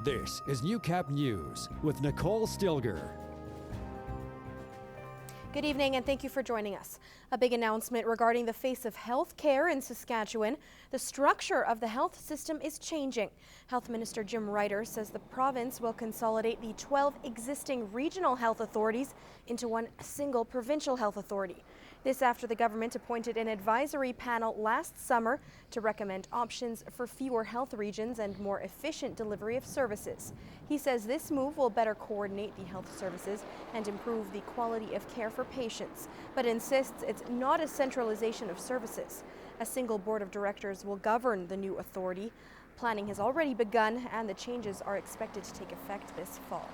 This is Newcap News with Nicole Stillger. Good evening and thank you for joining us. A big announcement regarding the face of health care in Saskatchewan. The structure of the health system is changing. Health Minister Jim Reiter says the province will consolidate the 12 existing regional health authorities into one single provincial health authority. This after the government appointed an advisory panel last summer to recommend options for fewer health regions and more efficient delivery of services. He says this move will better coordinate the health services and improve the quality of care for patients, but insists it's not a centralization of services. A single board of directors will govern the new authority. Planning has already begun and the changes are expected to take effect this fall.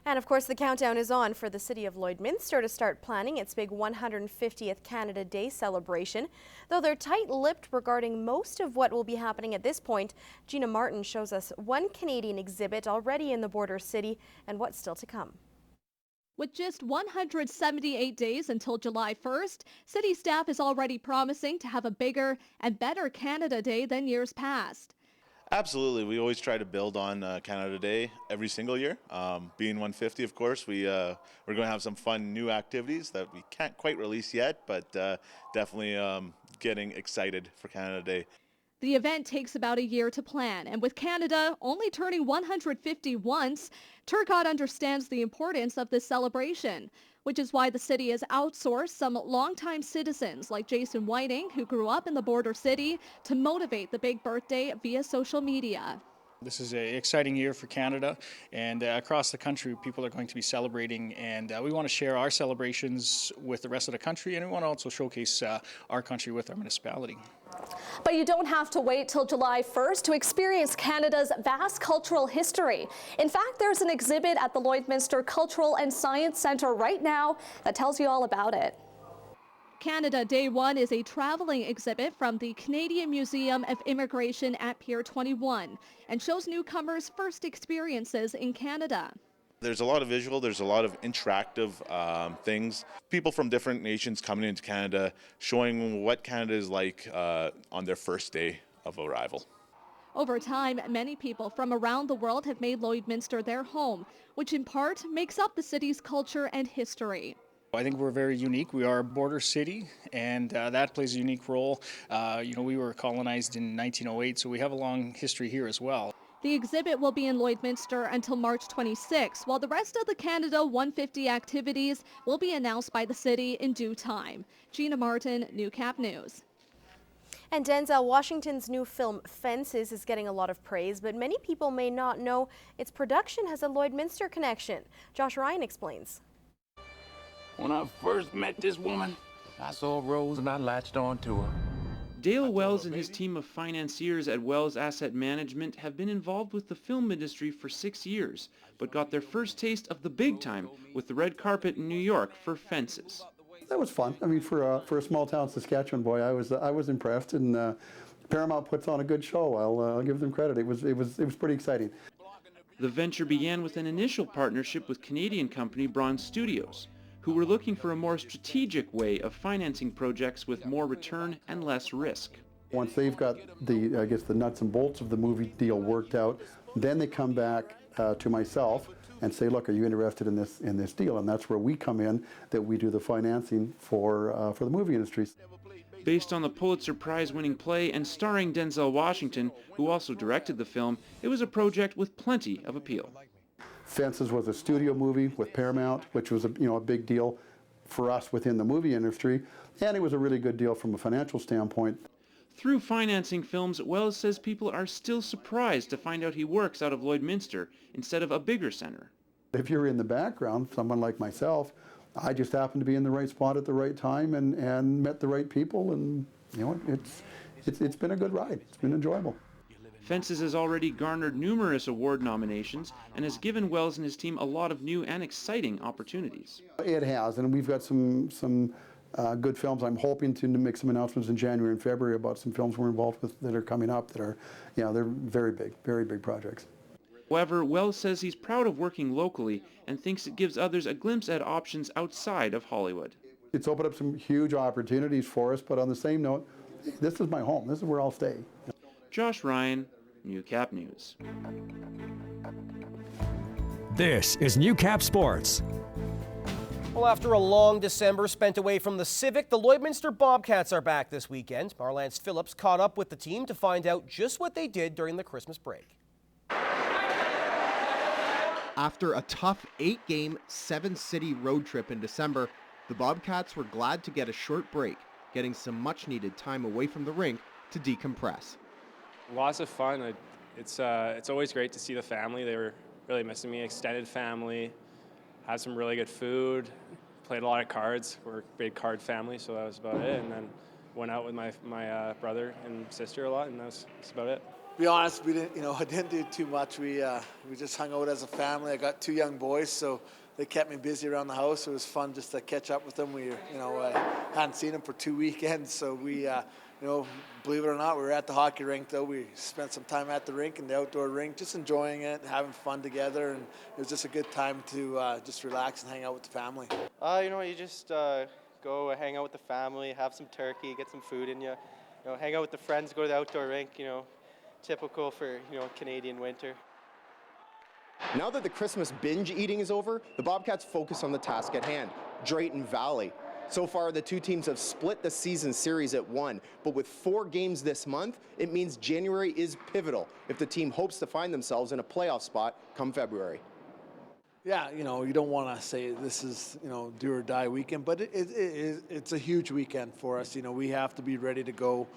And of course, the countdown is on for the city of Lloydminster to start planning its big 150th Canada Day celebration. Though they're tight-lipped regarding most of what will be happening at this point, Gina Martin shows us one Canadian exhibit already in the border city and what's still to come. With just 178 days until July 1st, city staff is already promising to have a bigger and better Canada Day than years past. Absolutely. We always try to build on Canada Day every single year. Being 150, of course, we're going to have some fun new activities that we can't quite release yet, but definitely getting excited for Canada Day. The event takes about a year to plan, and with Canada only turning 150 once, Turcotte understands the importance of this celebration, which is why the city has outsourced some longtime citizens like Jason Whiting, who grew up in the border city, to motivate the big birthday via social media. This is an exciting year for Canada, and across the country people are going to be celebrating, and we want to share our celebrations with the rest of the country, and we want to also showcase our country with our municipality. But you don't have to wait till July 1st to experience Canada's vast cultural history. In fact, there's an exhibit at the Lloydminster Cultural and Science Centre right now that tells you all about it. Canada Day 1 is a traveling exhibit from the Canadian Museum of Immigration at Pier 21 and shows newcomers' first experiences in Canada. There's a lot of visual, there's a lot of interactive things. People from different nations coming into Canada, showing what Canada is like on their first day of arrival. Over time, many people from around the world have made Lloydminster their home, which in part makes up the city's culture and history. I think we're very unique. We are a border city, and that plays a unique role. We were colonized in 1908, so we have a long history here as well. The exhibit will be in Lloydminster until March 26, while the rest of the Canada 150 activities will be announced by the city in due time. Gina Martin, Newcap News. And Denzel Washington's new film Fences is getting a lot of praise, but many people may not know its production has a Lloydminster connection. Josh Ryan explains. When I first met this woman, I saw Rose and I latched on to her. Dale Wells and his team of financiers at Wells Asset Management have been involved with the film industry for 6 years, but got their first taste of the big time with the red carpet in New York for Fences. That was fun. I mean, for a small town Saskatchewan boy, I was impressed, and Paramount puts on a good show. I'll give them credit. It was pretty exciting. The venture began with an initial partnership with Canadian company Bronze Studios, who were looking for a more strategic way of financing projects with more return and less risk. Once they've got the nuts and bolts of the movie deal worked out, then they come back to myself and say, look, are you interested in this deal? And that's where we come in, that we do the financing for the movie industry. Based on the Pulitzer Prize-winning play and starring Denzel Washington, who also directed the film, it was a project with plenty of appeal. Fences was a studio movie with Paramount, which was a big deal for us within the movie industry, and it was a really good deal from a financial standpoint. Through financing films, Wells says people are still surprised to find out he works out of Lloydminster instead of a bigger center. If you're in the background, someone like myself, I just happened to be in the right spot at the right time and met the right people, and it's been a good ride. It's been enjoyable. Fences has already garnered numerous award nominations and has given Wells and his team a lot of new and exciting opportunities. It has, and we've got some good films. I'm hoping to make some announcements in January and February about some films we're involved with that are coming up that are, they're very big projects. However, Wells says he's proud of working locally and thinks it gives others a glimpse at options outside of Hollywood. It's opened up some huge opportunities for us, but on the same note, this is my home. This is where I'll stay. Josh Ryan, Newcap News. This is Newcap Sports. Well, after a long December spent away from the Civic, the Lloydminster Bobcats are back this weekend. Our Lance Phillips caught up with the team to find out just what they did during the Christmas break. After a tough 8-game, 7-city road trip in December, the Bobcats were glad to get a short break, getting some much-needed time away from the rink to decompress. Lots of fun. It's always great to see the family. They were really missing me. Extended family, had some really good food, played a lot of cards. We're a big card family, so that was about it. And then went out with my brother and sister a lot, and that's about it. To be honest, we didn't, I didn't do too much. We just hung out as a family. I got 2 young boys, so they kept me busy around the house. It was fun just to catch up with them. I hadn't seen them for 2 weekends, so we, believe it or not, we were at the hockey rink. Though we spent some time at the rink and the outdoor rink, just enjoying it, having fun together, and it was just a good time to just relax and hang out with the family. You just go hang out with the family, have some turkey, get some food in you. Hang out with the friends, go to the outdoor rink. Typical for Canadian winter. Now that the Christmas binge eating is over, the Bobcats focus on the task at hand, Drayton Valley. So far, the two teams have split the season series at 1, but with 4 games this month, it means January is pivotal if the team hopes to find themselves in a playoff spot come February. Yeah, you don't want to say this is, do or die weekend, but it's a huge weekend for us. We have to be ready to go.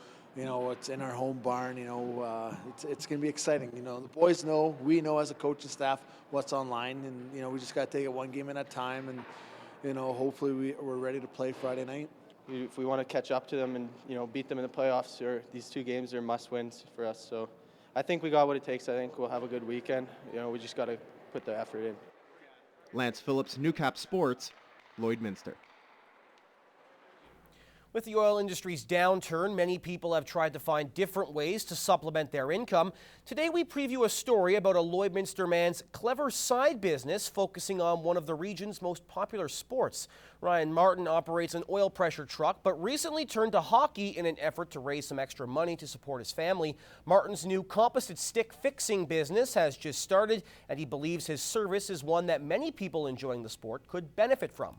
It's in our home barn. It's going to be exciting. The boys know, we know as a coaching staff what's online, and we just got to take it one game at a time, and hopefully we're ready to play Friday night. If we want to catch up to them and beat them in the playoffs, these 2 games are must-wins for us. So I think we got what it takes. I think we'll have a good weekend. We just got to put the effort in. Lance Phillips, Newcap Sports, Lloydminster. With the oil industry's downturn, many people have tried to find different ways to supplement their income. Today we preview a story about a Lloydminster man's clever side business focusing on one of the region's most popular sports. Ryan Martin operates an oil pressure truck, but recently turned to hockey in an effort to raise some extra money to support his family. Martin's new composite stick fixing business has just started, and he believes his service is one that many people enjoying the sport could benefit from.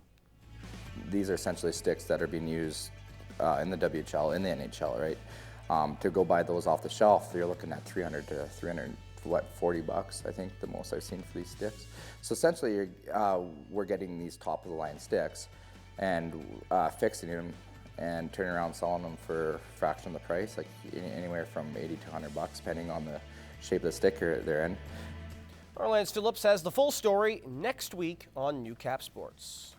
These are essentially sticks that are being used in the WHL, in the NHL, right? To go buy those off the shelf, you're looking at $300 to $40, I think, the most I've seen for these sticks. So essentially, we're getting these top-of-the-line sticks and fixing them and turning around selling them for a fraction of the price, like anywhere from $80 to $100, depending on the shape of the stick they're in. Our Lance Phillips has the full story next week on Newcap Sports.